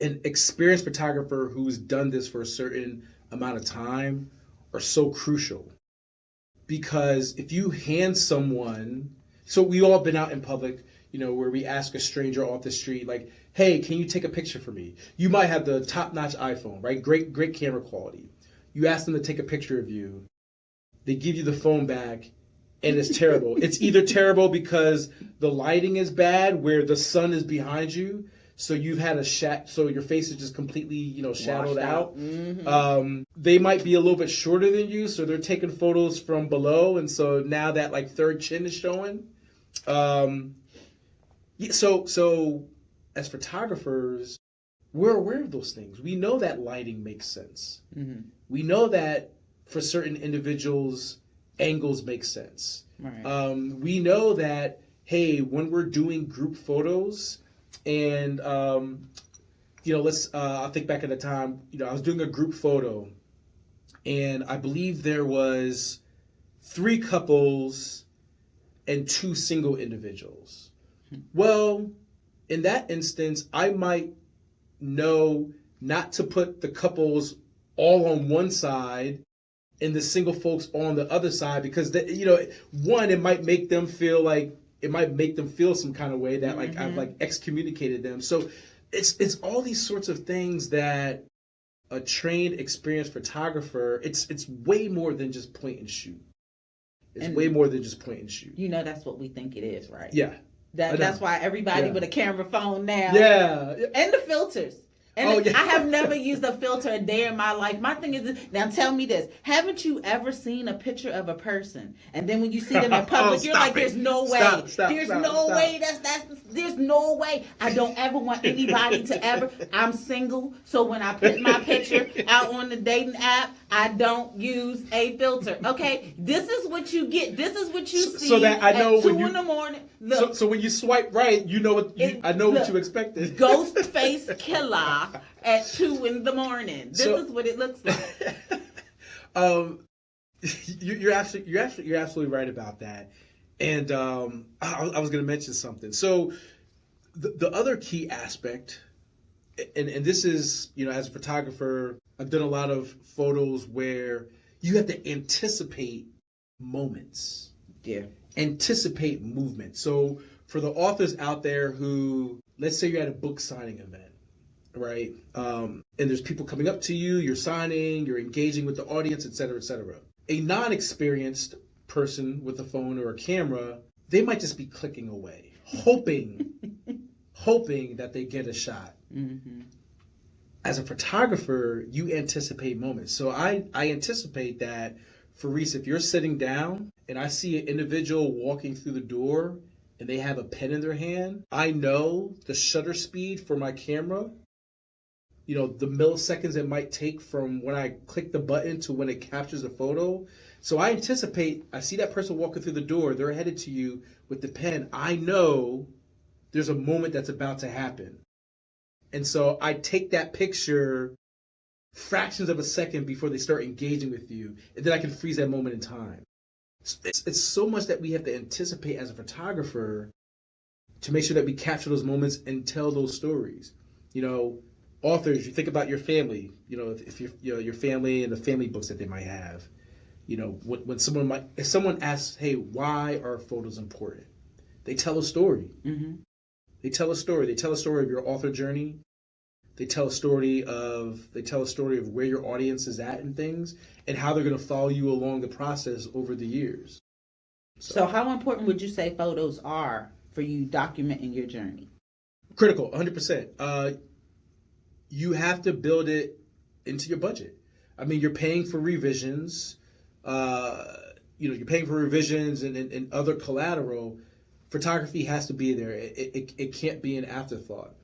an experienced photographer who's done this for a certain amount of time are so crucial. Because if you hand someone, so we all been out in public, where we ask a stranger off the street, like, hey, can you take a picture for me? You might have the top-notch iPhone, right? Great camera quality. You ask them to take a picture of you. They give you the phone back, and it's terrible. It's either terrible because the lighting is bad, where the sun is behind you, so you've had so your face is just completely, shadowed out. Mm-hmm. They might be a little bit shorter than you, so they're taking photos from below, and so now that like third chin is showing. So as photographers, we're aware of those things. We know that lighting makes sense. Mm-hmm. We know that for certain individuals, angles make sense. Right. We know that, hey, when we're doing group photos, and I'll think back at the time, I was doing a group photo, and I believe there was 3 couples and 2 single individuals. Well, in that instance, I might know not to put the couples all on one side and the single folks on the other side, because it might make them feel like, it might make them feel some kind of way that like I've like excommunicated them. So it's all these sorts of things that a trained, experienced photographer, it's way more than just point and shoot. It's way more than just point and shoot. That's what we think it is, right? Yeah. That's why everybody with a camera phone now. Yeah. And the filters. And yeah. I have never used a filter a day in my life. My thing is this. Now tell me this. Haven't you ever seen a picture of a person and then when you see them in public, you're like, there's no way. There's no way. There's no way. I don't ever want anybody to ever. I'm single, so when I put my picture out on the dating app, I don't use a filter. Okay? This is what you get. This is what you see so that I know at 2 in the morning. Look, so when you swipe right, I know what you expected. Ghost face killer at 2 in the morning. This is what it looks like. You're absolutely right about that. And I was going to mention something. So the other key aspect, and this is, as a photographer, I've done a lot of photos where you have to anticipate moments. Yeah. Anticipate movement. So for the authors out there who, let's say you're at a book signing event, right? And there's people coming up to you, you're signing, you're engaging with the audience, et cetera, et cetera. A non-experienced person with a phone or a camera, they might just be clicking away, hoping that they get a shot. Mm-hmm. As a photographer, you anticipate moments. So I anticipate that, Faris, if you're sitting down and I see an individual walking through the door and they have a pen in their hand, I know the shutter speed for my camera, the milliseconds it might take from when I click the button to when it captures the photo. So I anticipate, I see that person walking through the door, they're headed to you with the pen. I know there's a moment that's about to happen. And so I take that picture fractions of a second before they start engaging with you, and then I can freeze that moment in time. It's so much that we have to anticipate as a photographer to make sure that we capture those moments and tell those stories. Authors, you think about your family, if your family and the family books that they might have, when if someone asks, hey, why are photos important? They tell a story. Mm-hmm. They tell a story. They tell a story of your author journey. They tell a story of where your audience is at and things, and how they're going to follow you along the process over the years. So how important would you say photos are for you documenting your journey? Critical, 100%. You have to build it into your budget. I mean, you're paying for revisions. You're paying for revisions and other collateral. Photography has to be there. It can't be an afterthought.